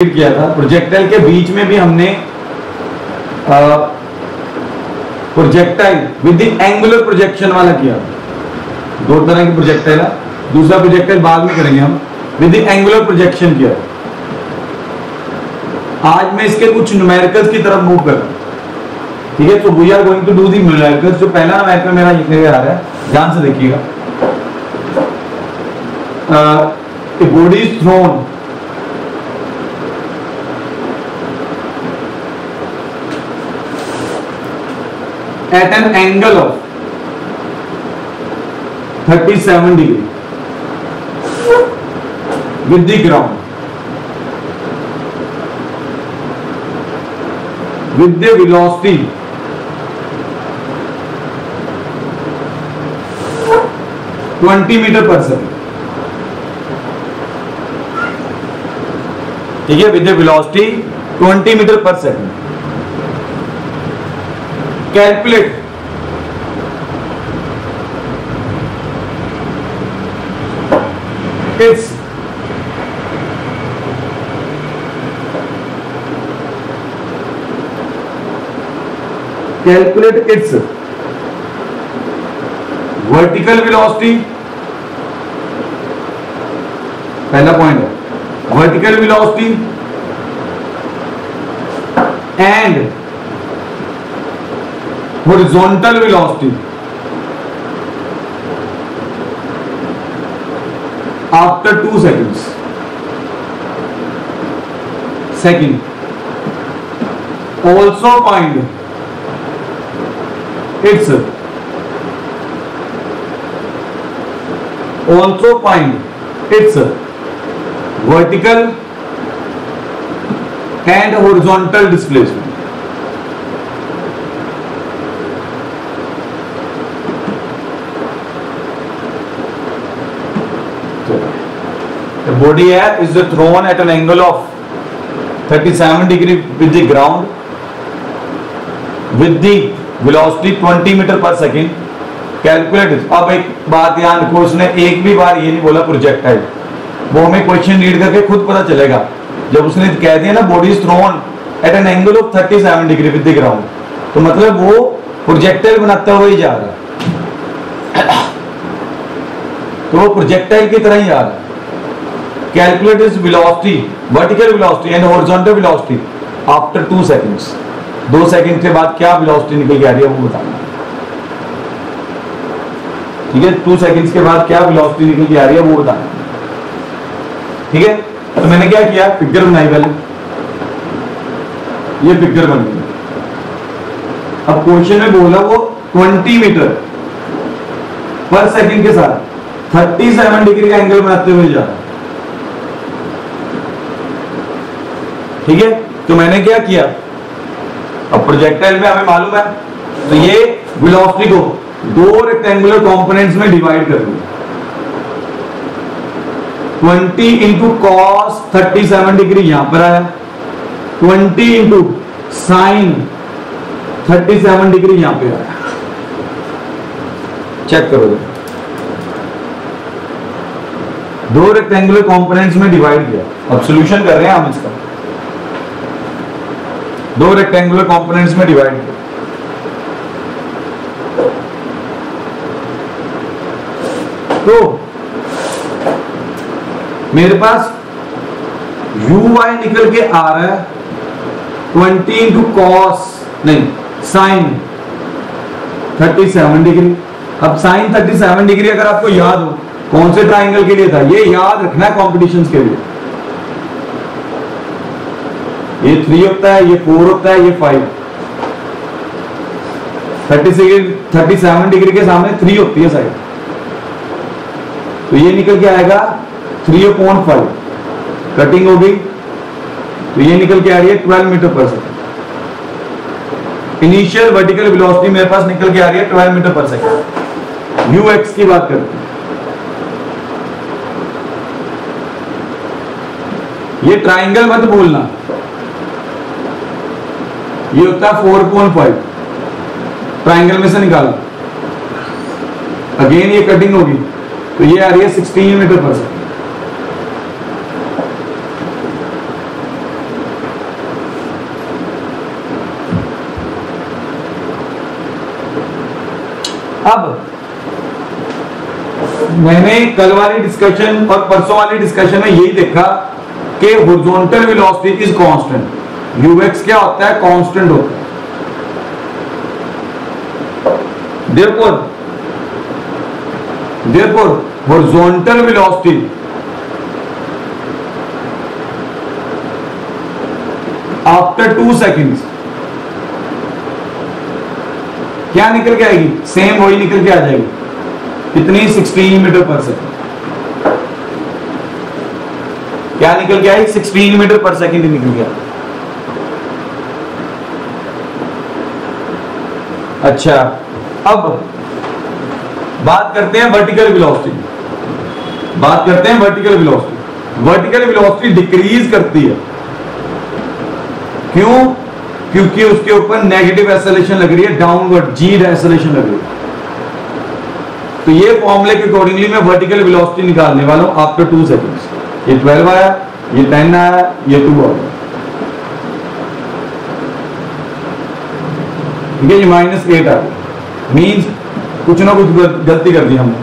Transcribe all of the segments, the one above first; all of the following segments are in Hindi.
किया था। प्रोजेक्टाइल के बीच में भी हमने projectile with the angular projection वाला किया। दो तरह की प्रोजेक्टाइल है, दूसरा प्रोजेक्टाइल बाद में करेंगे हम, विद द एंगुलर प्रोजेक्शन किया। आज मैं इसके कुछ न्यूमेरिकल्स की तरफ मूव कर रहा हूं, ठीक है। तो we are going to do the numericals. जो पहला न्यूमेरिकल मेरा लिखने में आ रहा है, ध्यान से देखिएगा। Body is throne at an angle of 37 degree with the ground with the velocity 20 meter per second, ठीक है, with the velocity 20 meter per second. Calculate its vertical velocity। पहला पॉइंट है vertical velocity and horizontal velocity after 2 seconds. Second, also find its vertical and horizontal displacement. The body is thrown at an angle of 37 degree with the ground with the velocity 20 meter per second. Calculate it. अब एक बात ध्यान रखो, उसने एक भी बार ये नहीं बोला प्रोजेक्टाइल, वो हमें क्वेश्चन रीड करके खुद पता चलेगा। जब उसने कह दिया ना body is thrown at an angle of 37 degree with the ground, तो मतलब वो प्रोजेक्टाइल बनाता हुआ ही जा रहा है, तो वो प्रोजेक्टाइल की तरह ही जा रहा है। Calculate its velocity, vertical velocity and horizontal velocity after 2 seconds. 2 second के बाद क्या वेलोसिटी निकल के आ रही है वो बताना, ठीक है। 2 सेकंड्स के बाद क्या वेलोसिटी निकल के आ रही है वो बताना, ठीक है। तो मैंने क्या किया, फिगर बनाई पहले, ये फिगर बन गई। अब क्वेश्चन में बोला वो 20 मीटर पर सेकंड के साथ 37 डिग्री का एंगल बनाते हुए जा रहा है, ठीक है। तो मैंने क्या किया, अब प्रोजेक्टाइल में हमें मालूम है, तो ये वेलोसिटी को दो रेक्टेंगुलर कंपोनेंट्स में डिवाइड कर दूं। 20 इंटू कॉस 37 डिग्री यहां पर आया, 20 इंटू साइन 37 डिग्री यहां पे आया। चेक करो, दो रेक्टेंगुलर कंपोनेंट्स में डिवाइड किया। अब सॉल्यूशन कर रहे हैं हम इसका, दो रेक्टेंगुलर कंपोनेंट्स में डिवाइड किया। तो मेरे पास uy निकल के आ रहा है 20 इंटू कॉस नहीं साइन 37 डिग्री। अब साइन 37 डिग्री अगर आपको याद हो कौन से ट्राइंगल के लिए था, ये याद रखना है कॉम्पिटिशंस के लिए। ये 3 होता है, ये 4 होता है, ये 5। 37 डिग्री के सामने 3 होती है साइड, तो ये निकल के आएगा 3/5। कटिंग हो गई तो ये निकल के आ रही है 12 metre per second. Initial vertical velocity मेरे पास निकल के आ रही है 12 मीटर पर सेकंड। ux की बात करते हैं, ये ट्राइंगल मत बोलना, ये होता है 4/5, ट्राइंगल में से निकाला। अगेन ये कटिंग होगी तो ये आ रही है 16 मीटर पर सेकंड। अब मैंने कल वाली डिस्कशन और परसों वाली डिस्कशन में यही देखा कि horizontal velocity is constant. UX क्या होता है? कांस्टेंट होता है। therefore horizontal velocity after 2 seconds क्या निकल के आएगी? सेम वही निकल के आ जाएगी। कितनी? 16 मीटर पर सेकंड। क्या निकल के आई? 16 मीटर पर सेकंड निकल के आई। अच्छा, अब बात करते हैं वर्टिकल वेलोसिटी। बात करते हैं vertical velocity. Vertical velocity decrease करती है। क्यों? क्योंकि उसके ऊपर नेगेटिव एक्सेलरेशन लग रही है, डाउनवर्ड जी एक्सेलरेशन लग रही है। तो ये फॉर्मूले के अकॉर्डिंगली मैं वर्टिकल वेलोसिटी निकालने वाला हूं आफ्टर 2 सेकंड्स। ये 12 आया, ये 10 आया, ये 2 आया। ठीक है, ये -8 आ गया। मीन्स कुछ ना कुछ गलती कर दी हमने।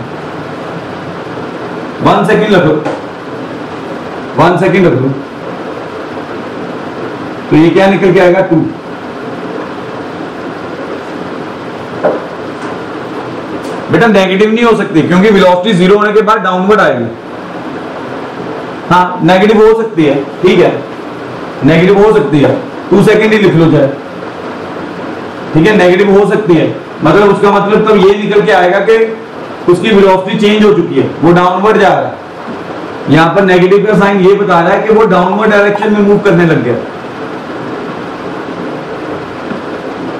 1 सेकंड रख लो, 1 सेकंड रख लो, तो ये क्या निकल के आएगा? 2। बेटा नेगेटिव नहीं हो सकती क्योंकि वेलोसिटी 0 होने के बाद डाउनवर्ड आएगी। हाँ, नेगेटिव हो सकती है, ठीक है, नेगेटिव हो सकती है। 2 सेकंड ही लिख लो चाहे, ठीक है, नेगेटिव हो सकती है। मतलब उसका मतलब तब ये निकल के आएगा कि उसकी वेलोसिटी चेंज हो चुकी है, वो डाउनवर्ड जा रहा है। यहां पर नेगेटिव का साइन ये बता रहा है कि वो डाउनवर्ड डायरेक्शन में मूव करने लग गया।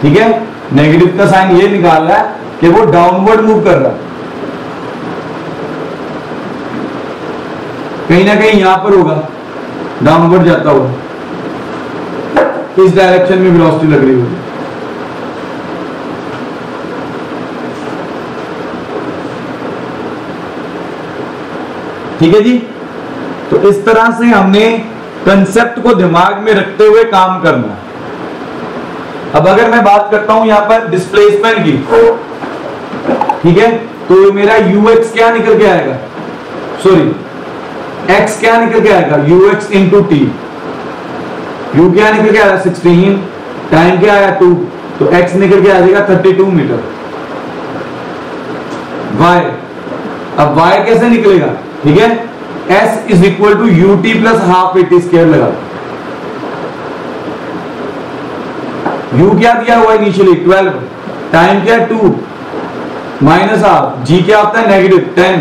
ठीक है, नेगेटिव का साइन ये निकाल रहा है कि वो डाउनवर्ड मूव कर रहा है। कहीं ना कहीं यहां पर होगा डाउनवर्ड जाता हुआ, इस डायरेक्शन में वेलोसिटी लग रही होगी। ठीक है जी। तो इस तरह से हमने कंसेप्ट को दिमाग में रखते हुए काम करना है। अब अगर मैं बात करता हूं यहां पर डिस्प्लेसमेंट की, ठीक है, तो मेरा यूएक्स क्या निकल के आएगा? सॉरी, एक्स क्या निकल के आएगा? UX into T. यू क्या निकल के आया? 16। टाइम क्या आया? 2। तो एक्स निकल के आ जाएगा 32 मीटर। वाई, अब वाई कैसे निकलेगा? ठीक है, S is equal to u t plus half AT square लगा। U क्या दिया हुआ इनिशियली? 12। टाइम क्या? 2 माइनस हाफ। G क्या होता है? नेगेटिव 10।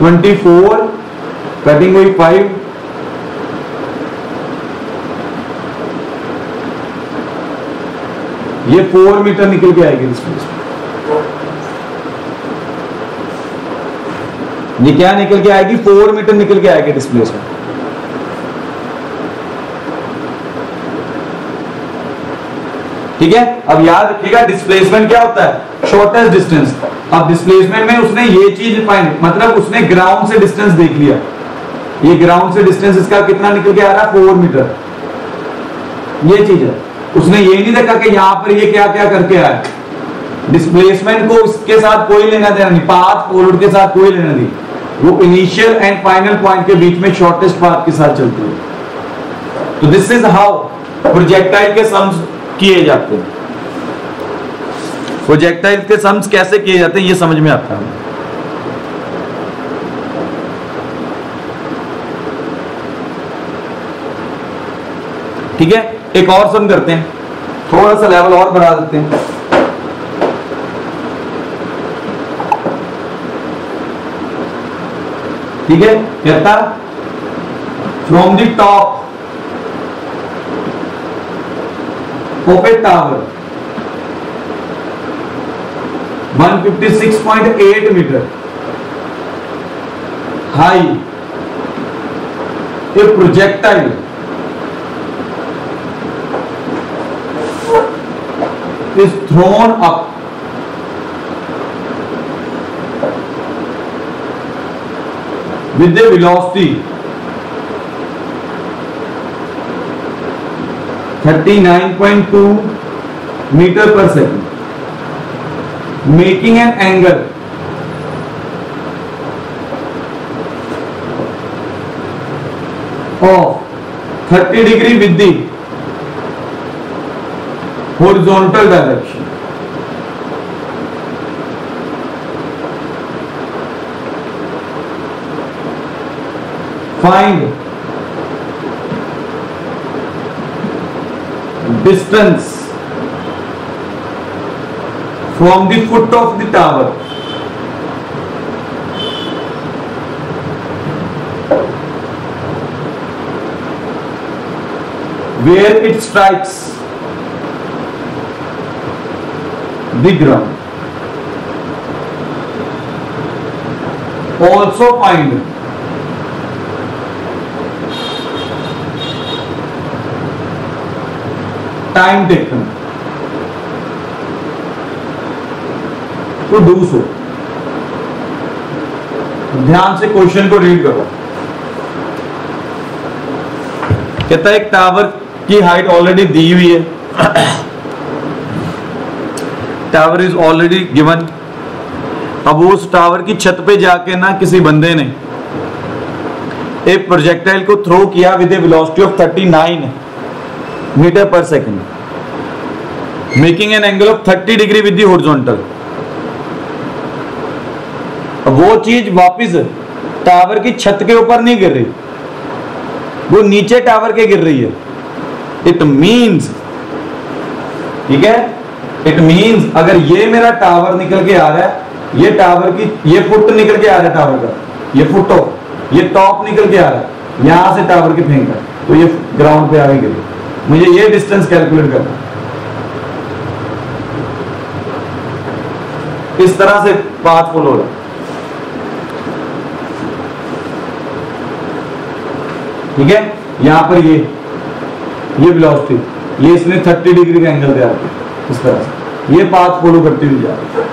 24 कटिंग हुई 5। ये 4 मीटर निकल के आएगी डिस्प्लेसमेंट। ये क्या निकल के आएगी? 4 मीटर निकल के आएगी डिस्प्लेसमेंट। ठीक है, अब याद रखिएगा डिस्प्लेसमेंट क्या होता है? Shortest distance. अब डिस्प्लेसमेंट में उसने ये चीज फाइंड, मतलब उसने ग्राउंड से डिस्टेंस देख लिया। ये ग्राउंड से डिस्टेंस इसका कितना निकल के आ रहा है? 4 मीटर। ये चीज है, उसने ये नहीं देखा कि यहां पर ये क्या क्या करके आया। डिस्प्लेसमेंट को उसके साथ कोई लेना देना नहीं, पाथ फॉरवर्ड के साथ कोई लेना नहीं। वो इनिशियल एंड फाइनल पॉइंट के बीच में शॉर्टेस्ट पाथ के साथ चलती है। तो दिस इज हाउ प्रोजेक्टाइल के सम्स किए जाते हैं। प्रोजेक्टाइल के सम्स कैसे किए जाते हैं ये समझ में आता है। ठीक है, एक और सम करते हैं, थोड़ा सा लेवल और बढ़ा देते हैं। ठीक है, कहता from the top of a tower 156.8 metre high, a projectile is thrown up with a velocity 39.2 metre per second, making an angle of 30 degree with the horizontal direction. Find distance from the foot of the tower where it strikes the ground. Also find time taken to do so. ध्यान से क्वेश्चन को रीड करो। कहता है एक टावर की हाइट ऑलरेडी दी हुई है, टावर इज ऑलरेडी गिवन। अब उस टावर की छत पे जाके ना किसी बंदे ने एक प्रोजेक्टाइल को थ्रो किया with a velocity of 39 metre per second, making an angle of 30 degree with the horizontal. वो चीज वापस टावर की छत के ऊपर नहीं गिर रही, वो नीचे टावर के गिर रही है। इट मीन्स, ठीक है, इट मीन्स अगर ये मेरा टावर निकल के आ रहा है, ये टावर की ये फुट निकल के आ रहा है टावर का, ये फुट ऑफ, ये टॉप निकल के आ रहा है, यहां से टावर की फेंक है तो ये ग्राउंड पे आगे गिर, मुझे ये डिस्टेंस कैलकुलेट करना। इस तरह से पाथ फॉलो हो, ठीक है। यहां पर ये वेलोसिटी, ये इसने 30 डिग्री का एंगल दिया, इस तरह से ये पाथ फॉलो करती हुई जा रही है।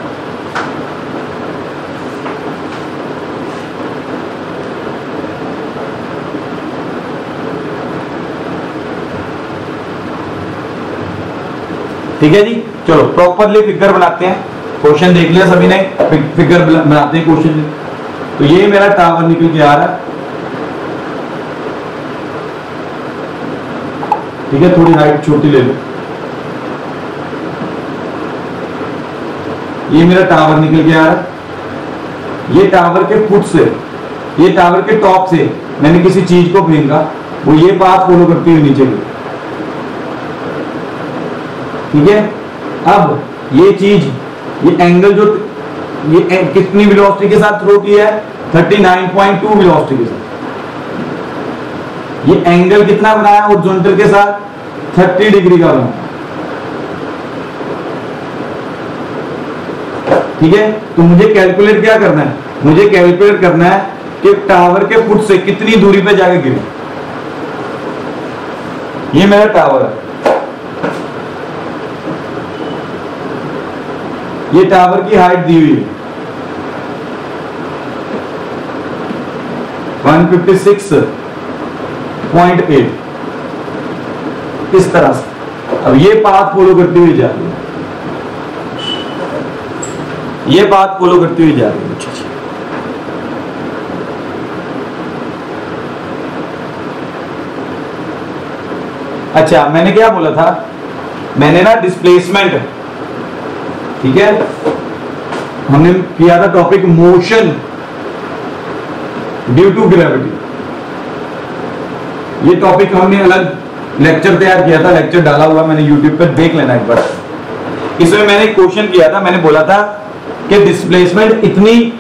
ठीक है जी, चलो प्रॉपरली फिगर बनाते हैं। क्वेश्चन देख लिया सभी ने, फिगर बनाते हैं क्वेश्चन। तो ये मेरा टावर निकल के आ रहा है, ठीक है, थोड़ी हाइट छोटी ले लो। ये मेरा टावर निकल के आ रहा है, ये टावर के फुट से, ये टावर के टॉप से मैंने किसी चीज को फेंका, वो ये पाथ फॉलो करती हुई नीचे गई, ठीक है। अब ये चीज, ये एंगल जो ये कितनी वेलोसिटी के साथ थ्रो किया है, 39.2 वेलोसिटी के साथ। ये एंगल कितना बनाया हॉरिजॉन्टल के साथ, 30 डिग्री का बना, ठीक है। तो मुझे कैलकुलेट क्या करना है, मुझे कैलकुलेट करना है कि टावर के फुट से कितनी दूरी पे जाके गिरे। ये मेरा टावर है, ये टावर की हाइट दी हुई है 156.8, इस तरह से। अब ये पाथ फॉलो करती हुई जा रही है, ये बात फॉलो करती हुई जा रही है। अच्छा, मैंने क्या बोला था, मैंने ना डिस्प्लेसमेंट, ठीक है, हमने किया था topic motion due to gravity. ये टॉपिक हमने अलग लेक्चर तैयार किया था, लेक्चर डाला हुआ मैंने यूट्यूब पर, देख लेना एक बार। इसमें मैंने क्वेश्चन किया था, मैंने बोला था कि डिस्प्लेसमेंट इतनी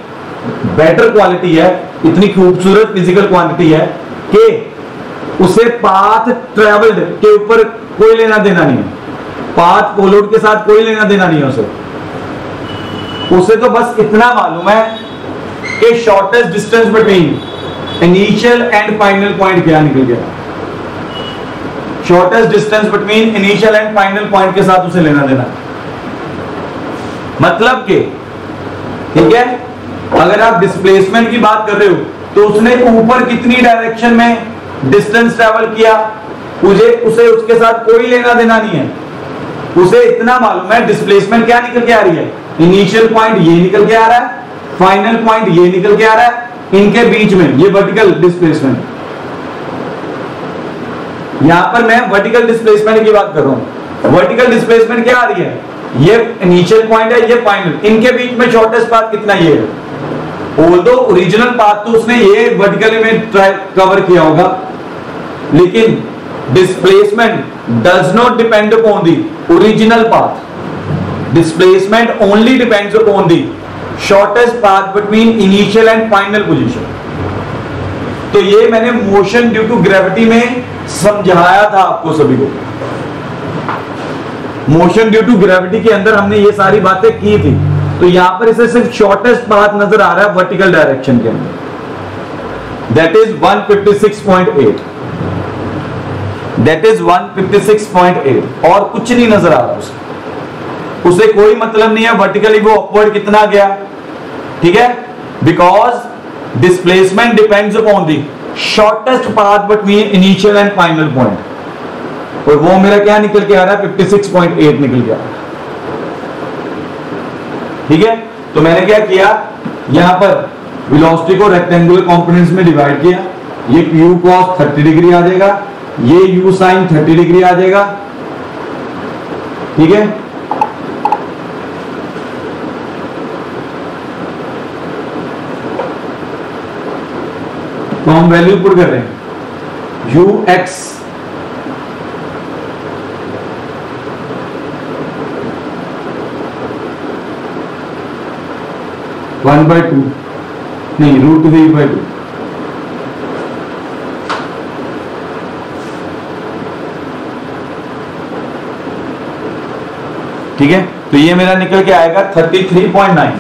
बेटर क्वालिटी है, इतनी खूबसूरत फिजिकल क्वांटिटी है कि उसे पाथ ट्रेवल्ड के ऊपर कोई लेना देना नहीं है, पाथ फॉलोड के साथ कोई लेना देना नहीं है उसे तो बस इतना मालूम है कि shortest distance between initial and final point क्या निकल गया, shortest distance between initial and final point के साथ उसे लेना देना। मतलब कि, ठीक है, अगर आप डिस्प्लेसमेंट की बात कर रहे हो तो उसने ऊपर कितनी डायरेक्शन में डिस्टेंस ट्रेवल किया, उसे उसके साथ कोई लेना देना नहीं है। उसे इतना मालूम है डिस्प्लेसमेंट क्या निकल के आ रही है, इनिशियल पॉइंट ये निकल के आ रहा है, फाइनल पॉइंट ये निकल के आ रहा है, इनके बीच में ये वर्टिकल डिस्प्लेसमेंट। यहां पर मैं वर्टिकल डिस्प्लेसमेंट की बात कर रहा हूं। वर्टिकल डिस्प्लेसमेंट क्या आ रही है, ये इनिशियल पॉइंट है, ये फाइनल, इनके बीच में शॉर्टेस्ट पाथ कितना ये है। ऑल्दो ओरिजिनल पाथ तो उसने ये वर्टिकली में कवर किया होगा, लेकिन displacement does not depend upon the original path, displacement only depends upon the shortest path between initial and final position. तो ये मैंने मोशन ड्यू टू ग्रेविटी में समझाया था आपको सभी को। मोशन ड्यू टू ग्रेविटी के अंदर हमने ये सारी बातें की थी। तो यहां पर इसे सिर्फ शॉर्टेस्ट पाथ नजर आ रहा है वर्टिकल डायरेक्शन के अंदर, दैट इज 156.8, दैट इज 156.8, और कुछ नहीं नजर आ रहा उसे कोई मतलब नहीं है वर्टिकली वो अपवर्ड कितना गया, ठीक है, because displacement depends upon the shortest path between initial and final point, और वो मेरा क्या निकल के आ रहा है, 56.8 निकल के आ रहा है। ठीक है, तो मैंने क्या किया, यहां पर वेलोसिटी को रेक्टेंगुलर कंपोनेंट्स में डिवाइड किया, ये u cos 30 डिग्री आ जाएगा, ये u sin 30 डिग्री आ जाएगा, ठीक है। तो हम वैल्यू पुट कर रहे हैं, u x one by two नहीं √3/2, ठीक है। तो ये मेरा निकल के आएगा 33.9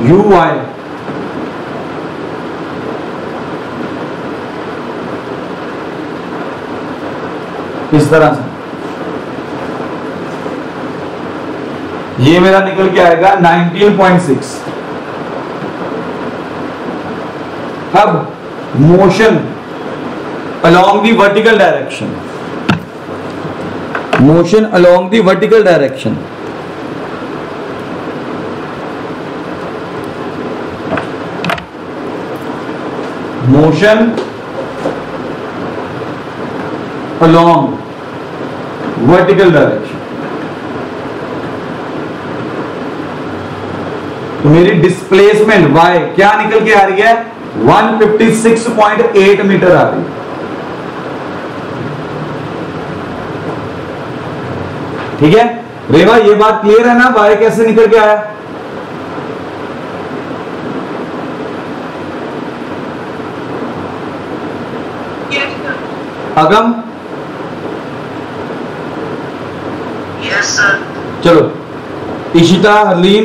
uy इस तरह से ये मेरा निकल के आएगा 19.6। अब motion along the vertical direction, motion along the vertical direction, motion along vertical direction। तो मेरी डिस्प्लेसमेंट y क्या निकल के आ रही है, 156.8 मीटर आ रही है। ठीक है रेवा, ये बात क्लियर है ना, y कैसे निकल के आया। अगम यस सर। चलो इशिता, हरलीन,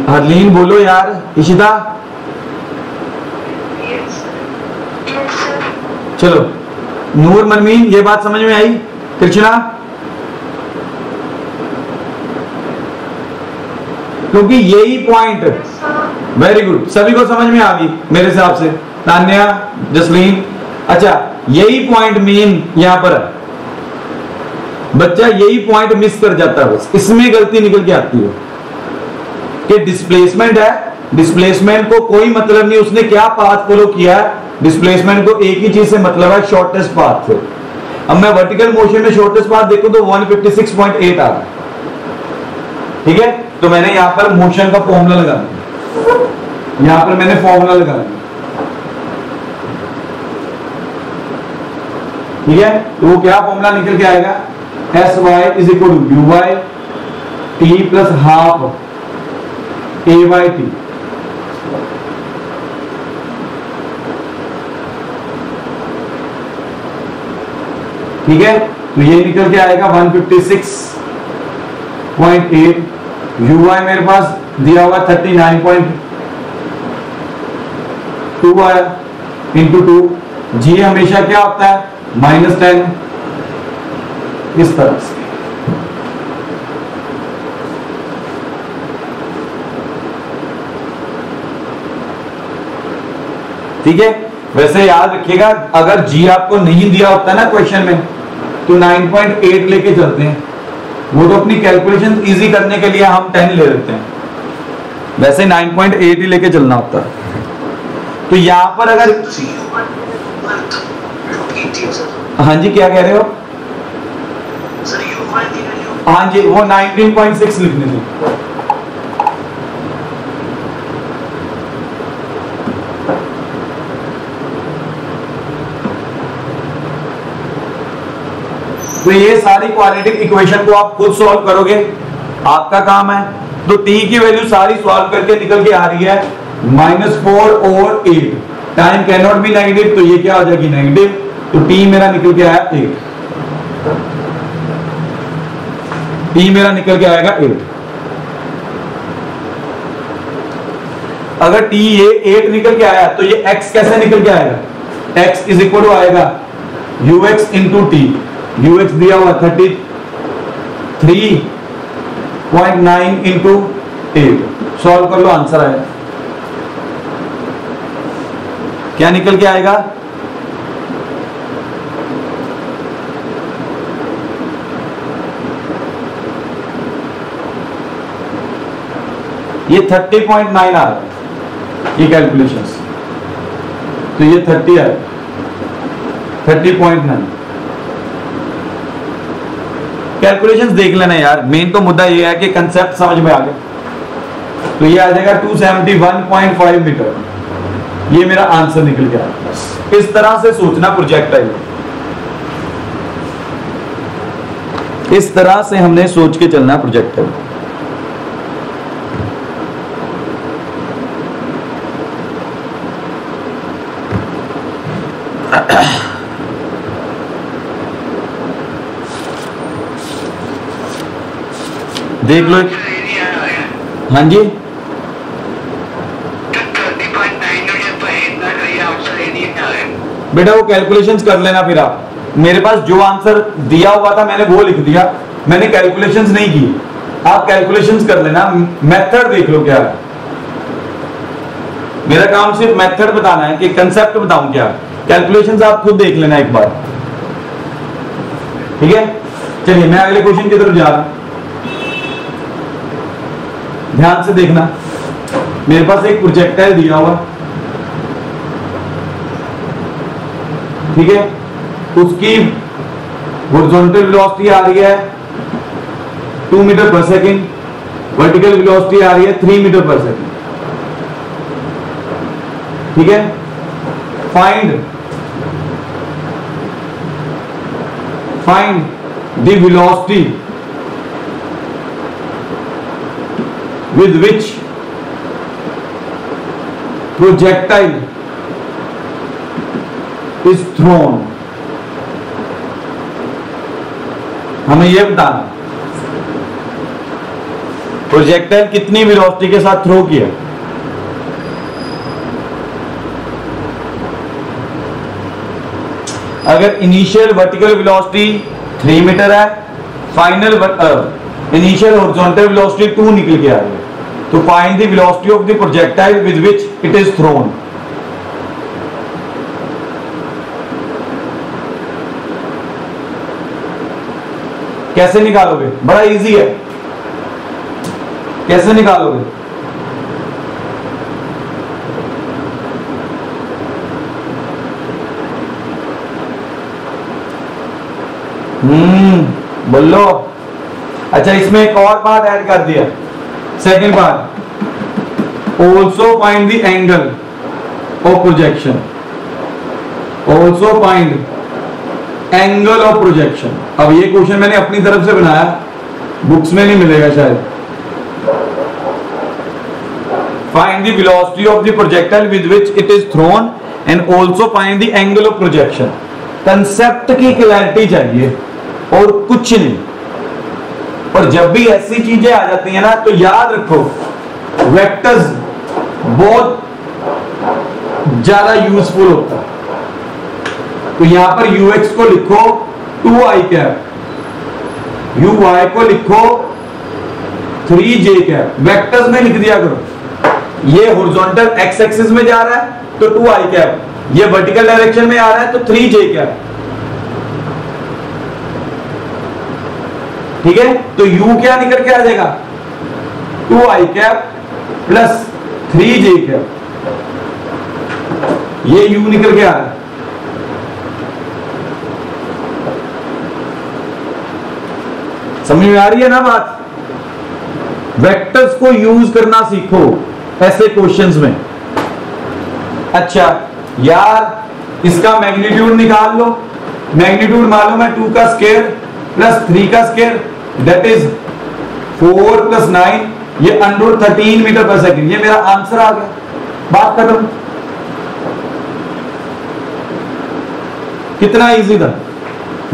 हरलीन बोलो यार, इशिता चलो, नूर, मनमीन, ये बात समझ में आई, कृष्णा, क्योंकि यही पॉइंट, वेरी गुड, सभी को समझ में आ गई मेरे हिसाब से, तान्या, जसलीन, अच्छा यही पॉइंट मेन यहां पर है, बच्चा यही पॉइंट मिस कर जाता है, बस इसमें गलती निकल के आती है कि डिस्प्लेसमेंट है, डिस्प्लेसमेंट को कोई मतलब नहीं उसने क्या पाथ फॉलो किया है, डिस्प्लेसमेंट को एक ही चीज से मतलब है, शॉर्टेस्ट पाथ से। अब मैं वर्टिकल मोशन में शॉर्टेस्ट पाथ देखूं तो 156.8 आ रहा है, ठीक है। तो मैंने यहां पर मोशन का फॉर्मूला लगा दिया, यहां पर मैंने फॉर्मूला लगा दिया, ठीक है। तो वो क्या फॉर्मूला निकल के आएगा, SY is equal to UY T plus half AYT, ठीक है। तो ये निकल के आएगा 156.8, UY मेरे पास दिया हुआ 39.2 आया, इंटू 2, G हमेशा क्या होता है, -10, इस तरह से। ठीक है, वैसे याद रखिएगा अगर जी आपको नहीं दिया होता ना क्वेश्चन में तो 9.8 लेके चलते हैं, वो तो अपनी कैलकुलेशन इजी करने के लिए हम 10 ले लेते हैं, वैसे 9.8 ही लेके चलना होता है। तो यहां पर अगर हाँ जी क्या कह रहे हो? हाँ जी वो 19.6 लिखने थी। तो ये सारी क्वाड्रेटिक इक्वेशन को आप खुद सॉल्व करोगे, आपका काम है। तो टी की वैल्यू सारी सॉल्व करके निकल के आ रही है -4 और 8। Time can not be negative, तो ये क्या हो जाएगी नेगेटिव, तो टी मेरा निकल के आया 8। टी मेरा निकल के आएगा 8। अगर टी ये 8 निकल के आया तो ये x कैसे निकल के आएगा? x इज इक्वल टू आएगा ux इंटू टी। ux दिया हुआ 33.9 इंटू 8। सॉल्व कर लो, आंसर आएगा। क्या निकल के आएगा? ये 30.9 आ रहा है ये कैलकुलेशंस, तो ये 30 है 30.9। कैलकुलेशंस देख लेना यार, मेन तो मुद्दा ये है कि कंसेप्ट समझ में आ गया। तो ये आ जाएगा 271.5 मीटर, ये मेरा आंसर निकल गया। इस तरह से सोचना प्रोजेक्टाइल, इस तरह से हमने सोच के चलना प्रोजेक्टाइल। देख लो, हाँ जी बेटा वो कैलकुलेशंस कर लेना फिर आप। मेरे पास जो आंसर दिया हुआ था मैंने वो लिख दिया, मैंने कैलकुलेशंस नहीं की। आप कैलकुलेशंस कर लेना, मेथड देख लो क्या है। मेरा काम सिर्फ मेथड बताना है कि कंसेप्ट बताऊं क्या। कैलकुलेशंस आप खुद देख लेना एक बार, ठीक है। चलिए मैं अगले क्वेश्चन की तरफ जा रहा हूं, ध्यान से देखना। मेरे पास एक प्रोजेक्टाइल दिया हुआ, ठीक है, उसकी हॉरिजॉन्टल वेलोसिटी आ रही है 2 मीटर पर सेकेंड, वर्टिकल वेलोसिटी आ रही है 3 मीटर पर सेकेंड, ठीक है। Find the velocity with which projectile is thrown। हमें यह बताना प्रोजेक्टाइल कितनी वेलोसिटी के साथ थ्रो किया। अगर इनिशियल वर्टिकल वेलोसिटी 3 मीटर है, फाइनल इनिशियल हॉरिजॉन्टल वेलोसिटी 2 निकल के आ रही है, तो find the velocity of the projectile with which it is throne. कैसे निकालोगे? बड़ा इजी है, कैसे निकालोगे? बोलो। अच्छा इसमें एक और बात ऐड कर दिया, second part, also find the angle of projection. Also find angle of projection. अब ये क्वेश्चन मैंने अपनी तरफ से बनाया, बुक्स में नहीं मिलेगा शायद। Find the velocity of the projectile with which it is throne and also find the angle of projection. Concept की क्लैरिटी चाहिए और कुछ नहीं। और जब भी ऐसी चीजें आ जाती है ना तो याद रखो वेक्टर्स बहुत ज्यादा यूजफुल होता है। तो यहां पर ux को लिखो 2i कैप, uy को लिखो 3j कैप, वेक्टर्स में लिख दिया करो। ये हॉरिजॉन्टल x एक्सिस में जा रहा है तो 2 आई कैप, ये वर्टिकल डायरेक्शन में आ रहा है तो 3 जे कैप, ठीक है। तो u क्या निकल के आ जाएगा, 2 आई कैप प्लस 3 जे कैप, ये u निकल के आ रहा है। समझ में आ रही है ना बात। वेक्टर्स को यूज करना सीखो ऐसे क्वेश्चंस में। अच्छा यार इसका मैग्नीट्यूड निकाल लो, मैग्नीट्यूड मालूम है 2 का स्क्वायर प्लस 3 का स्क्वायर दैट इज 4 प्लस 9, ये √13 मीटर पर सेकंड, ये मेरा आंसर आ गया, बात खत्म। कितना इजी था।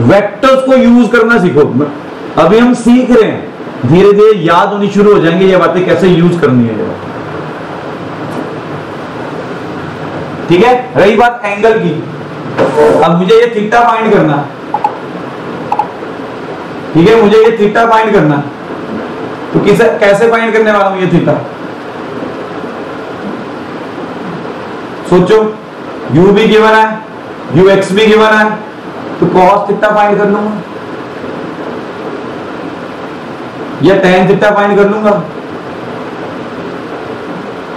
वेक्टर्स को यूज करना सीखो। अभी हम सीख रहे हैं, धीरे धीरे याद होनी शुरू हो जाएंगे ये बातें कैसे यूज करनी है। ठीक है, रही बात एंगल की, अब मुझे ये थीटा फाइंड करना, ठीक है, मुझे ये थीटा फाइंड करना, तो कैसे फाइंड करने वाला हूं ये थीटा, सोचो। u भी गिवन है, ux भी गिवन है, तो cos थीटा फाइंड कर लूंगा या tan थीटा फाइंड कर लूंगा,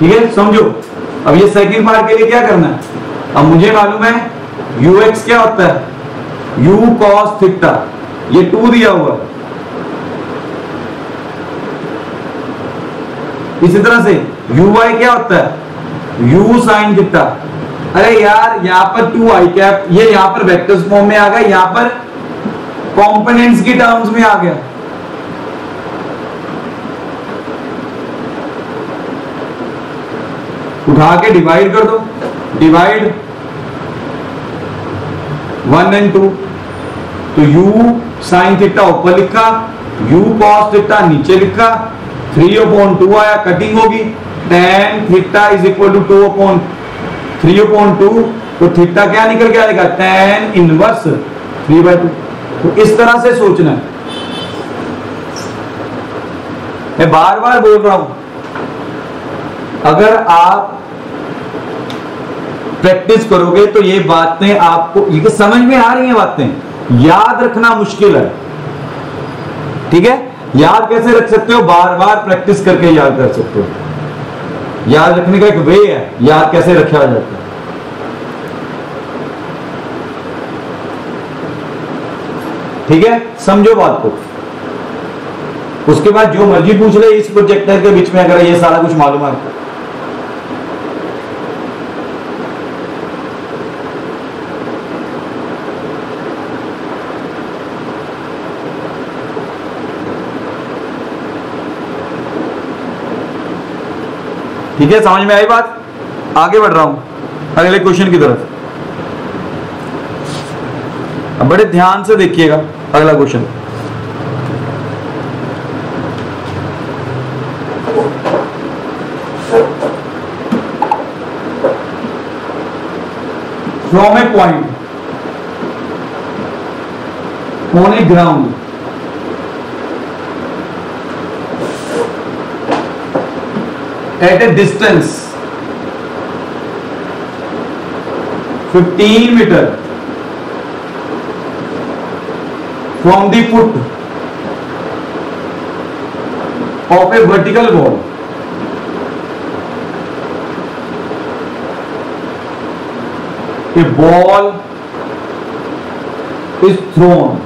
ठीक है, समझो। अब ये सेकंड पार्ट के लिए क्या करना है, अब मुझे मालूम है ux क्या होता है, u cos थीटा, ये 2 दिया हुआ है। इसी तरह से uy क्या होता है, u sin थीटा। अरे यार यहां पर 2 आई कैप, ये यहां पर वेक्टर्स फॉर्म में आ गया, यहां पर कंपोनेंट्स की टर्म्स में आ गया। उठा के डिवाइड कर दो, डिवाइड 1 और 2, तो u sin थीटा ऊपर लिखा, u cos थीटा नीचे लिखा, 3/2 आया, कटिंग होगी, tan theta is equal to 2/3/2, तो थीटा क्या निकल के आएगा, tan इनवर्स 3/2। तो इस तरह से सोचना है। मैं बार बार बोल रहा हूं, अगर आप प्रैक्टिस करोगे तो ये बातें आपको ये समझ में आ रही हैं, बातें याद रखना मुश्किल है, ठीक है। याद कैसे रख सकते हो, बार बार प्रैक्टिस करके याद कर सकते हो। याद रखने का एक वे है, याद कैसे रखा जाता है, ठीक है, समझो बात को। उसके बाद जो मर्जी पूछ ले इस प्रोजेक्टर के बीच में, अगर ये सारा कुछ मालूम है आपको। ठीक है, समझ में आई बात। आगे बढ़ रहा हूं अगले क्वेश्चन की तरफ। अब बड़े ध्यान से देखिएगा अगला question. From a point on a ground at a distance 15 meter from the foot of a vertical wall, a ball is thrown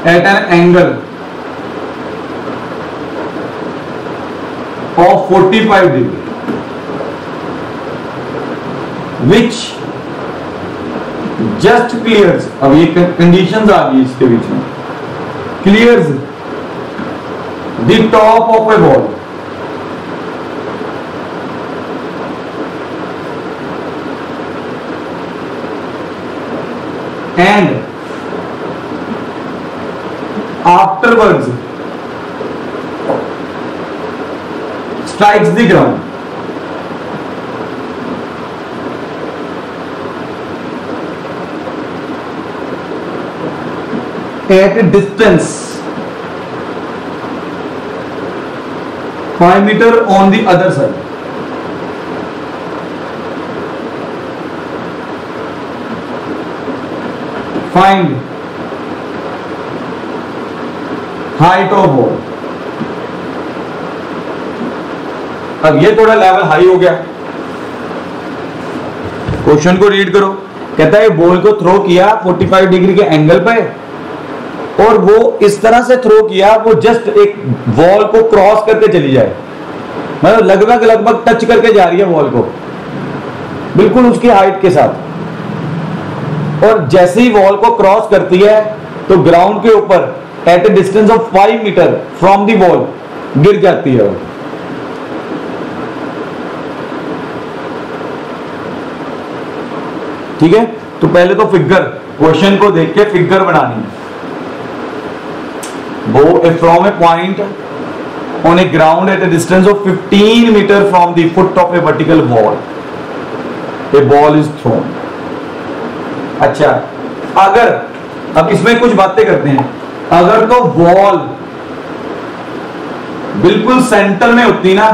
at an angle of 45 degree, which just clears, अब ये कंडीशंस आ गई इसके बीच में, clears the top of a ball and afterwards strikes the ground. At a distance 5 meter on the other side. Find height of wall. अब ये थोड़ा लेवल हाई हो गया, क्वेश्चन को रीड करो। कहता है बॉल को थ्रो किया 45 डिग्री के एंगल पे और वो इस तरह से थ्रो किया वो जस्ट एक वॉल को क्रॉस करके चली जाए, मतलब लगभग लगभग टच करके जा रही है वॉल को, बिल्कुल उसकी हाइट के साथ। और जैसे ही वॉल को क्रॉस करती है तो ग्राउंड के ऊपर at a distance of 5 metre from the wall गिर जाती है। ठीक है, तो पहले तो फिगर, क्वेश्चन को देख के फिगर बनानी है। वो from a point on a ground at a distance of 15 metre from the foot of a vertical wall a ball is thrown. अच्छा, अगर अब इसमें कुछ बातें करते हैं, अगर तो वॉल बिल्कुल सेंटर में होती ना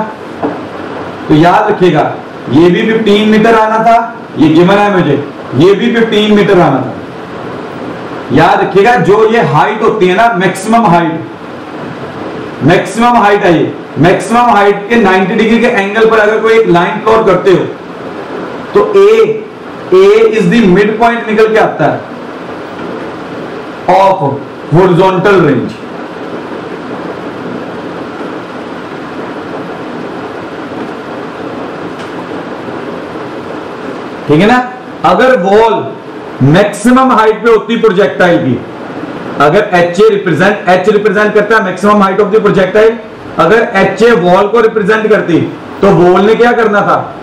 तो याद रखिएगा ये भी 15 मीटर आना था, ये गिवन है मुझे, ये भी 15 मीटर आना था। याद रखिएगा जो ये हाइट होती है ना, मैक्सिमम हाइट है, ये मैक्सिमम हाइट के 90 डिग्री के एंगल पर अगर कोई एक लाइन प्लॉट करते हो तो ए इज द मिड पॉइंट निकल के आता है ऑफ हॉरिजॉन्टल रेंज। ठीक है ना, अगर वॉल मैक्सिमम हाइट पे होती प्रोजेक्टाइल की, अगर एच रिप्रेजेंट करता है maximum height of the projectile, अगर एच वॉल को रिप्रेजेंट करती तो वॉल ने क्या करना था,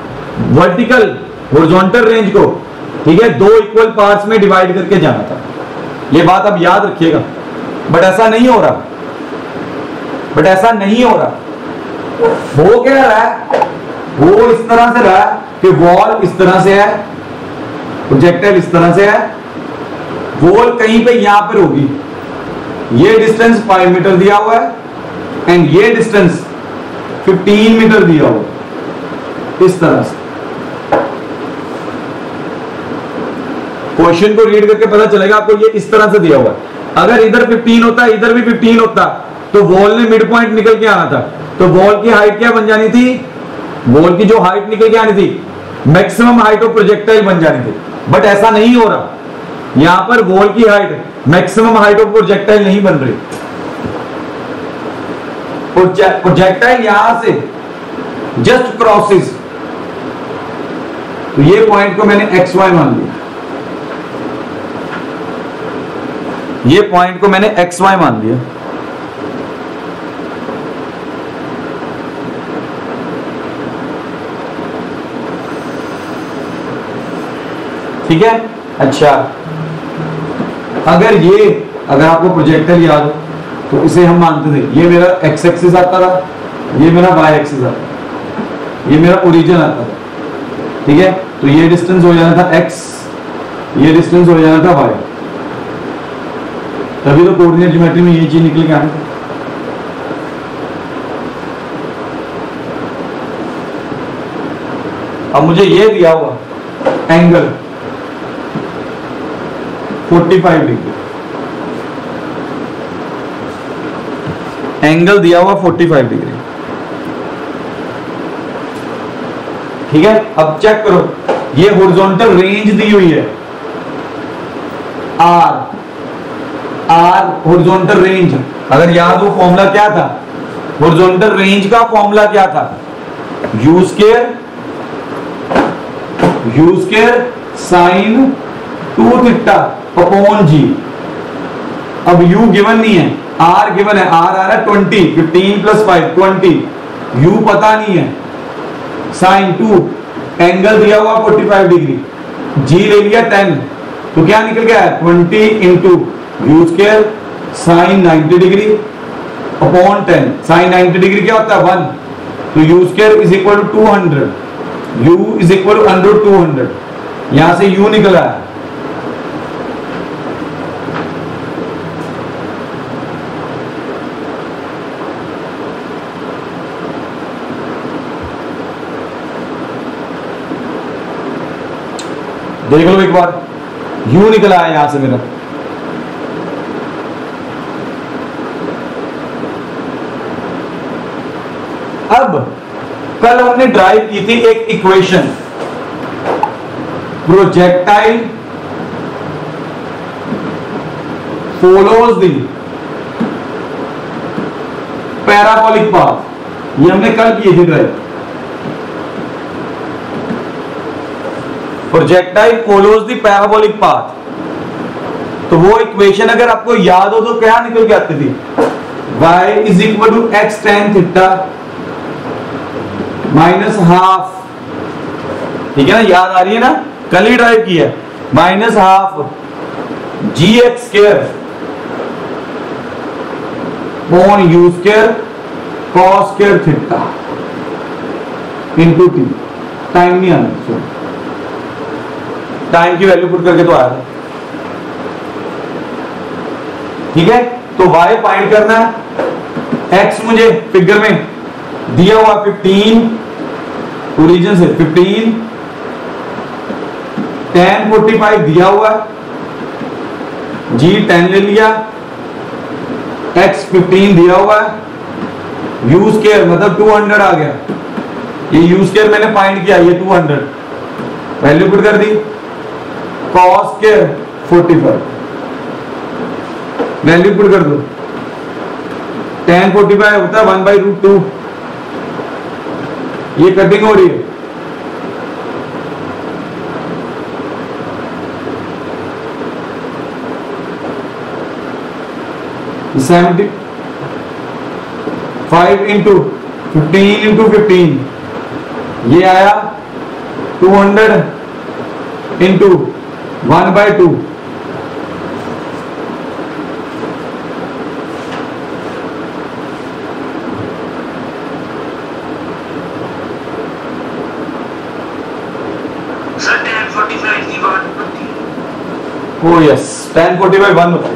वर्टिकल हॉरिजॉन्टल रेंज को, ठीक है, 2 इक्वल पार्ट्स में डिवाइड करके जाना था। ये बात अब याद रखिएगा, बट ऐसा नहीं हो रहा, हो क्या रहा है, वो इस तरह से रहा है कि वॉल इस तरह से है, प्रोजेक्टाइल इस तरह से है, वॉल कहीं पे यहां पर होगी, ये डिस्टेंस 5 मीटर दिया हुआ है एंड ये डिस्टेंस 15 मीटर दिया हुआ है, इस तरह से। क्वेश्चन को रीड करके पता चलेगा आपको, ये इस तरह से दिया हुआ है। अगर इधर 15 होता, इधर भी 15 होता तो वॉल ने मिड पॉइंट निकल के आना था, तो वॉल की हाइट क्या बन जानी थी, वॉल की जो हाइट निकल के आनी थी मैक्सिमम हाइट ऑफ प्रोजेक्टाइल बन जानी थी। बट ऐसा नहीं हो रहा, यहां पर वॉल की height maximum height of projectile नहीं बन रही, प्रोजेक्टाइल यहां से जस्ट क्रॉसेस, तो ये पॉइंट को मैंने एक्स वाई मान लिया, ये पॉइंट को मैंने एक्स वाई मान लिया। ठीक है, अच्छा, अगर आपको प्रोजेक्टाइल याद हो तो इसे हम मानते थे ये मेरा एक्स एक्सिस आता था, ये मेरा वाई एक्सिस आता था, ये मेरा ओरिजिन आता था। ठीक है, तो ये डिस्टेंस हो जाना था एक्स, ये डिस्टेंस हो जाना था वाई, तभी तो कोऑर्डिनेट ज्योमेट्री में ये चीज निकल के आना। अब मुझे ये दिया हुआ एंगल 45 डिग्री, एंगल दिया हुआ 45 डिग्री। ठीक है, अब चेक करो, ये हॉरिजॉन्टल रेंज दी हुई है आर हॉरिजॉन्टल रेंज। अगर याद हो फॉर्मूला क्या था, हॉरिजॉन्टल रेंज का फॉर्मूला क्या था, u square sine 2 theta upon g. अब u गिवन नहीं है, r गिवन है, r आ रहा है 20, 15 प्लस 5 20, u पता नहीं है, साइन 2, एंगल दिया हुआ 45 डिग्री, g ले लिया 10, तो क्या निकल गया 20 into u square sine 90 degree upon 10। Sine 90 degree क्या होता है 1, तो u square is equal to 200, u is equal to under 200, यहां से u निकला है। देख लो एक बार, u निकला है यहां से मेरा, कल हमने ड्राइव की थी एक equation, projectile follows the parabolic path, ये हमने कल की थी drive. Projectile follows the parabolic path, तो वो इक्वेशन अगर आपको याद हो तो क्या निकल के आती थी, y is equal to x tan theta minus half, ठीक है ना, याद आ रही है ना, कल ही ड्राइव किया, minus half g x square upon u square cos square theta into t. Time नहीं आना, टाइम की वैल्यू पुट करके तो आया था, ठीक है। तो y फाइंड करना है, x मुझे फिगर में दिया हुआ 15, ओरिजिन से 15, tan 45 दिया हुआ, g 10 ले लिया, x 15 दिया हुआ है, u स्क्वायर मतलब 200 आ गया, ये u स्क्वायर मैंने फाइंड किया, ये 200 वैल्यू पुट कर दी, cos स्क्वायर 45 वैल्यू पुट कर दो, tan 45 होता है 1/√2, ये कटिंग हो रही है, $75 इंटू 15 इंटू 15, ये आया 200 इंटू 1/2, सर tan 45 की 120। ओ यस, tan 45 1 होता है।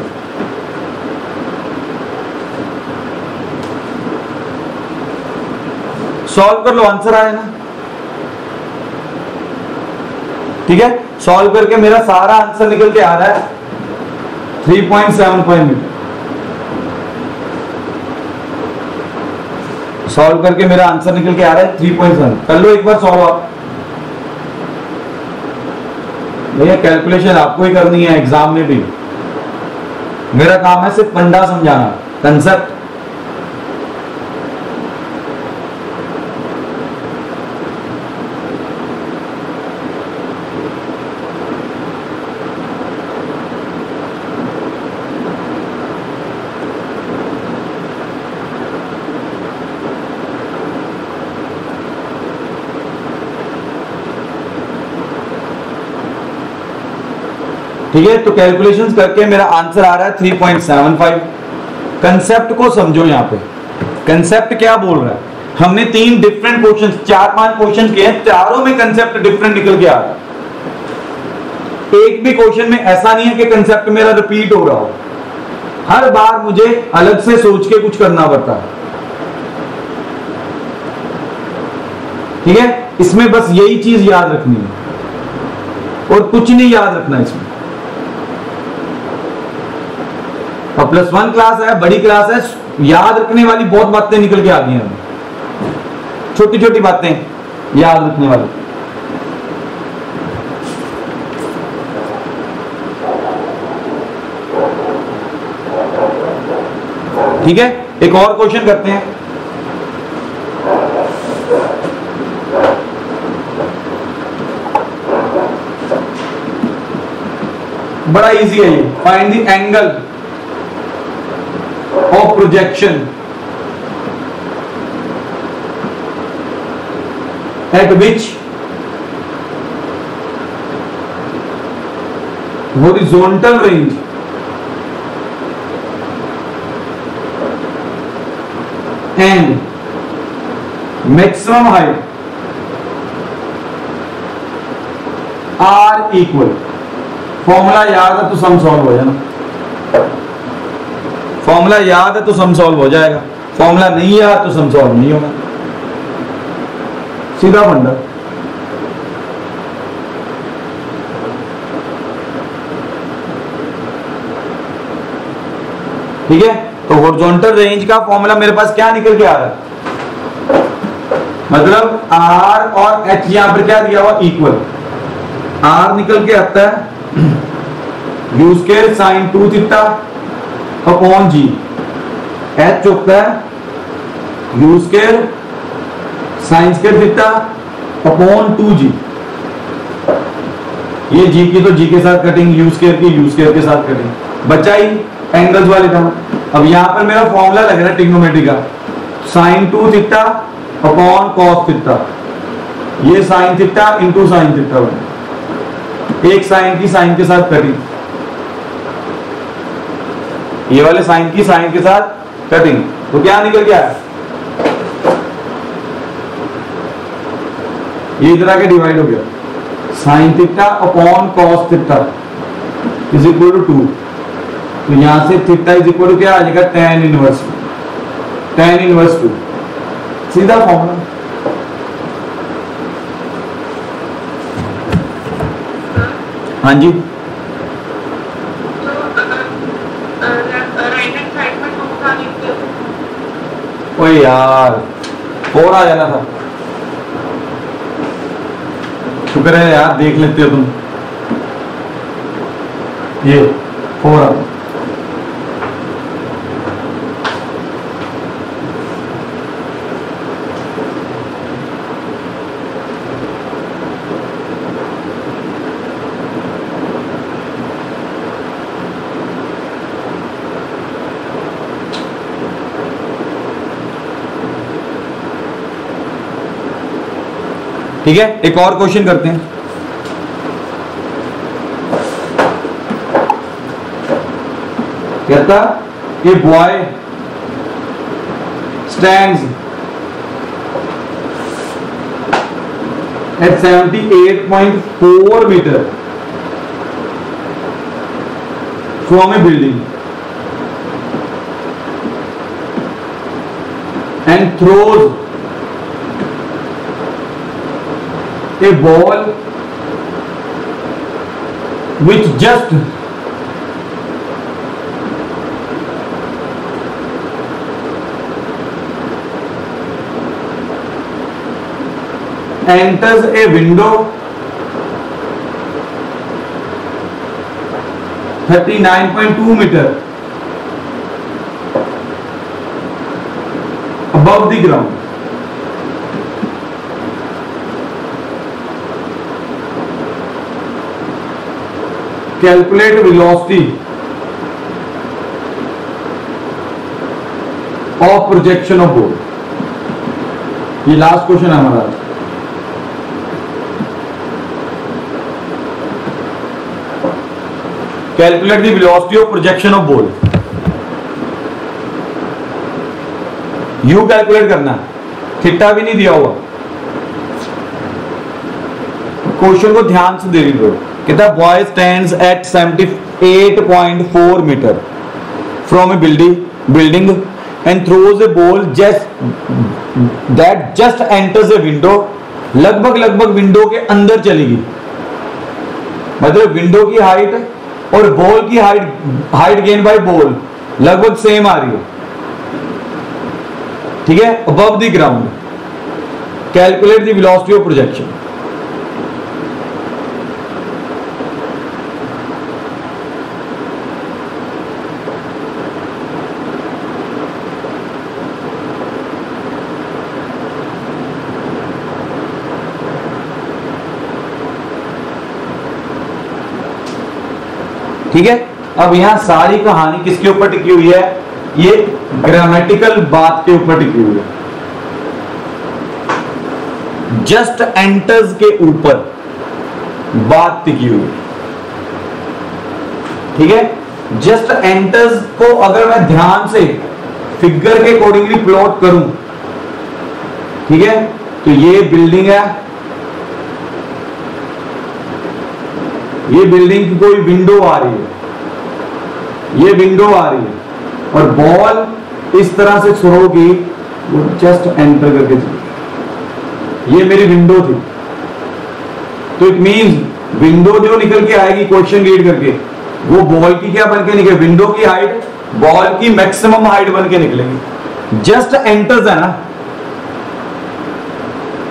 सॉल्व कर लो, आंसर आया ना, ठीक है। सॉल्व करके मेरा सारा आंसर निकल के आ रहा है 3.75 मीटर। सॉल्व करके मेरा आंसर निकल के आ रहा है 3.7। कर लो एक बार सॉल्व आप, भैया कैलकुलेशन आपको ही करनी है एग्जाम में भी, मेरा काम है सिर्फ फंडा समझाना, कंसेप्ट। ठीक है, तो कैलकुलेशंस करके मेरा आंसर आ रहा है 3.75। कंसेप्ट को समझो, यहां पे कंसेप्ट क्या बोल रहा है, हमने 3 डिफरेंट क्वेश्चंस, 4-5 क्वेश्चन किए हैं, चारों में कंसेप्ट डिफरेंट निकल के आ रहा है। एक भी क्वेश्चन में ऐसा नहीं है कि कंसेप्ट मेरा रिपीट हो रहा हो, हर बार मुझे अलग से सोच के कुछ करना पड़ता है, ठीक है। इसमें बस यही चीज याद रखनी है और कुछ नहीं याद रखना इसमें। और +1 क्लास है, बड़ी क्लास है, याद रखने वाली बहुत बातें निकल के आ गई हैं, छोटी छोटी बातें याद रखने वाली। ठीक है, एक और क्वेश्चन करते हैं। बड़ा इजी है ये, find the angle of projection at which horizontal range and maximum height are equal। Formula याद है तो सम सॉल्व हो जाना, फॉर्मूला याद है तो सम सॉल्व हो जाएगा, फॉर्मूला नहीं याद तो सम सॉल्व नहीं होगा, सीधा फंडा। ठीक है, तो हॉरिजॉन्टल रेंज का फॉर्मूला मेरे पास क्या निकल के आ रहा है, मतलब आर और एच यहां पर क्या दिया हुआ इक्वल, आर निकल के आता है you square sine 2 theta upon ji, H होता है you square sine square theta upon 2g। ये जी की तो जी के साथ कटिंग, यू स्क्वायर की यू स्क्वायर के साथ कटिंग, बचा ही एंगल्स वाले टर्म। अब यहां पर मेरा फॉर्मूला लग रहा है ट्रिग्नोमेट्री का, sine 2 theta upon cos theta, ये sine theta into sine theta बने, एक साइन की साइन के साथ कटिंग, ये वाले साइन की साइन के साथ कटिंग, तो क्या निकल गया, ये इधर आके डिवाइड हो गया, sine theta upon cos theta is equal to 2, तो यहां से थीटा इज इक्वल टू क्या आ जाएगा, tan इनवर्स 2, सीधा फॉर्मूला। हाँ जी, ओ यार 4 आ जाना था, शुक्र है यार देख लेते हो तुम, ये 4 आ, ठीक है। एक और क्वेश्चन करते हैं, कहता a boy stands at 78.4 metre from a building and throws a ball which just enters a window 39.2 meter above the ground, calculate velocity of projection of ball। ये लास्ट क्वेश्चन है हमारा। Calculate the velocity of projection of ball, you calculate करना, थीटा भी नहीं दिया हुआ, क्वेश्चन को ध्यान से देख लो। कहता boy stands at 78.4 metre from a building and throws a ball that just enters a window, लगभग विंडो के अंदर चलेगी, मतलब विंडो की हाइट और बॉल की हाइट गेन बाय बॉल लगभग सेम आ रही है, ठीक है, above the ground, calculate the velocity of projection. ठीक है। अब यहां सारी कहानी किसके ऊपर टिकी हुई है, ये ग्रामेटिकल बात के ऊपर टिकी हुई है, जस्ट एंटर्स के ऊपर बात टिकी हुई है, ठीक है। जस्ट एंटर्स को अगर मैं ध्यान से फिगर के अकॉर्डिंगली प्लॉट करूं, ठीक है, तो ये बिल्डिंग है, ये बिल्डिंग की कोई विंडो आ रही है, ये विंडो आ रही है, और बॉल इस तरह से थ्रो की, वो जस्ट एंटर करके चली, ये मेरी विंडो थी, तो इट मींस विंडो जो निकल के आएगी क्वेश्चन रीड करके, वो बॉल की क्या बन के निकले, विंडो की हाइट बॉल की मैक्सिमम हाइट बन के निकलेगी। जस्ट एंटर्स है ना,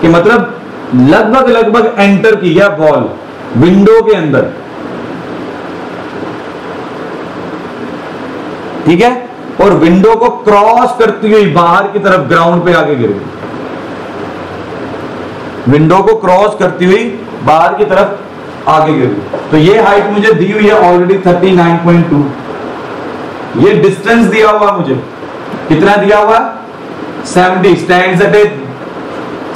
कि मतलब लगभग एंटर किया वॉल विंडो के अंदर, ठीक है, और विंडो को क्रॉस करती हुई बाहर की तरफ ग्राउंड पे आके गिर गई, विंडो को क्रॉस करती हुई बाहर की तरफ आगे गिर गई। तो ये हाइट मुझे दी हुई है ऑलरेडी 39.2, ये डिस्टेंस दिया हुआ मुझे, कितना दिया हुआ 70, stands at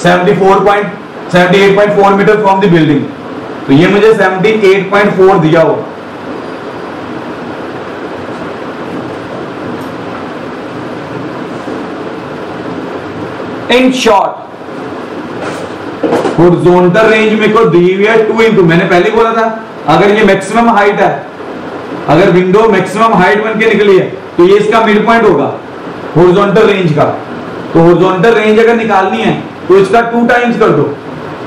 78.4 metre from the building, तो ये मुझे 78.4 दिया हुआ। इन शॉर्ट हॉरिजॉन्टल रेंज मेरे को दी हुई है 2 इंटू, मैंने पहले बोला था अगर ये मैक्सिमम हाइट है, अगर विंडो मैक्सिमम हाइट बन के निकली है तो ये इसका मिड पॉइंट होगा हॉरिजॉन्टल रेंज का। तो हॉरिजॉन्टल रेंज अगर निकालनी है तो इसका 2 टाइम्स कर दो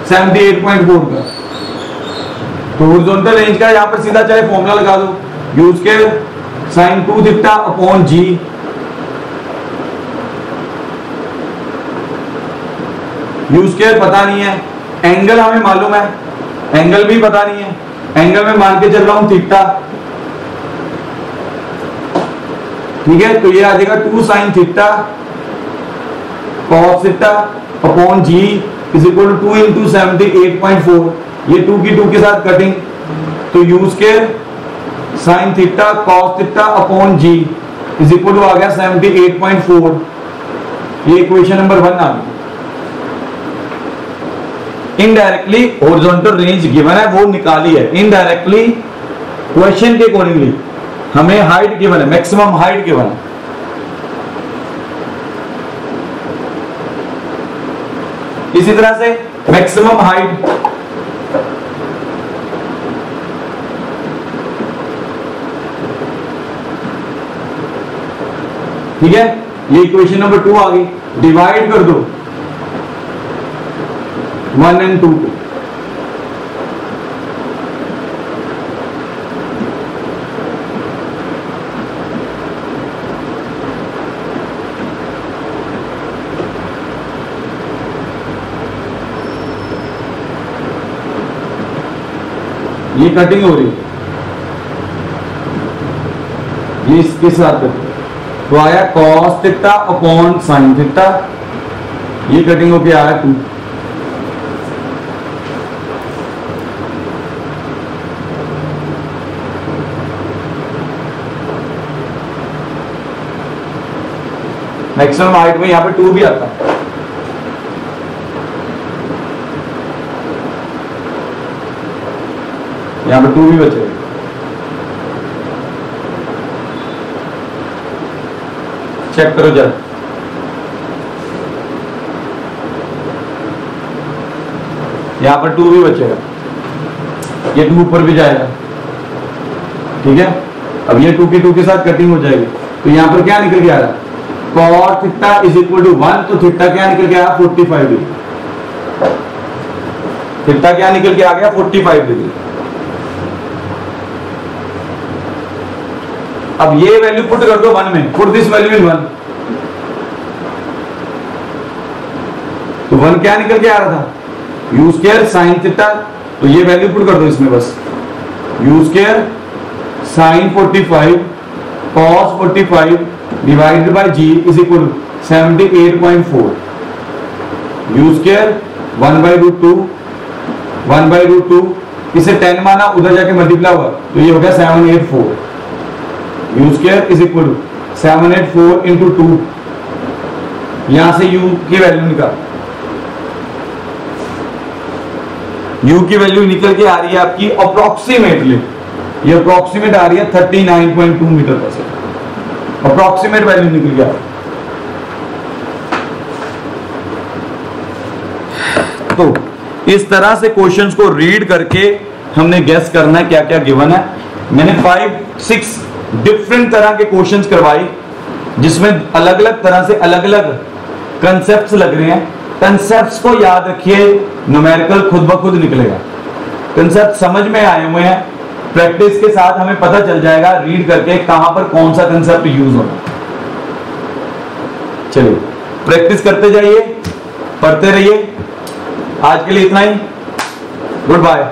78.4 का। तो हॉरिजॉन्टल रेंज का यहां पर सीधा चाहे फॉर्मूला लगा दो, यूज के sin 2 थीटा अपॉन जी, यूज केयर पता नहीं है, एंगल हमें मालूम है, एंगल भी पता नहीं है, एंगल में मान के चल रहा हूं थीटा, ठीक है। तो ये आ जाएगा 2 sin theta cos theta upon g is equal to 2 into 78.4, ये 2 की 2 के साथ कटिंग, तो यूज केयर sin theta cos theta upon g is equal to आ गया 78.4, ये इक्वेशन नंबर 1 आ गई। इनडायरेक्टली हॉरिजॉन्टल रेंज गिवन है वो निकाली है, इनडायरेक्टली क्वेश्चन के अकॉर्डिंगली हमें हाइट गिवन है, मैक्सिमम हाइट गिवन है। इसी तरह से मैक्सिमम हाइट ठीक है, ये इक्वेशन नंबर 2 आ गई, डिवाइड कर दो 1 and 2 को, ये कटिंग हो रही है, ये इसके साथ तो आया cos theta upon sin theta, ये कटिंग होके आया 2। मैक्सिमम हाइट में यहां पे 2 भी आता है, यहां पे 2 भी बचेगा। चेक करो जरा, यहां पर 2 भी बचेगा, ये 2 ऊपर भी जाएगा, ठीक है। अब ये 2 की 2 के साथ कटिंग हो जाएगी, तो यहां पर क्या निकल के आ रहा है cos theta is equal to 1, तो थीटा क्या निकल के आया 45 डिग्री, थीटा क्या निकल के आ गया 45 डिग्री। अब ये वैल्यू पुट कर दो 1 में, पुट दिस वैल्यू इन 1, तो 1 क्या निकल के आ रहा था यू स्क्वायर साइन थीटा, तो ये वैल्यू पुट कर दो इसमें बस, u square sine 45 cos 45 divided by g is equal 78.4, u square 1/√2, 1/√2 इसे 10 माना, उधर जाके मल्टीप्लाई हुआ तो ये हो गया 784, u square is equal to 784 into 2, यहां से u की वैल्यू निकाल, u की वैल्यू निकल के आ रही है आपकी अप्रोक्सीमेटली, ये अप्रोक्सीमेट आ रही है 39.2 metre per second, approximate value निकल गया। तो इस तरह से क्वेश्चंस को रीड करके हमने गेस करना है क्या क्या गिवन है। मैंने 5-6 डिफरेंट तरह के क्वेश्चंस करवाई, जिसमें अलग अलग तरह से अलग अलग कंसेप्ट्स लग रहे हैं। कंसेप्ट्स को याद रखिए, न्यूमेरिकल खुद ब खुद निकलेगा, कंसेप्ट समझ में आए हुए हैं, प्रैक्टिस के साथ हमें पता चल जाएगा रीड करके कहां पर कौन सा कंसेप्ट यूज होगा। चलिए प्रैक्टिस करते जाइए, पढ़ते रहिए, आज के लिए इतना ही, गुड बाय।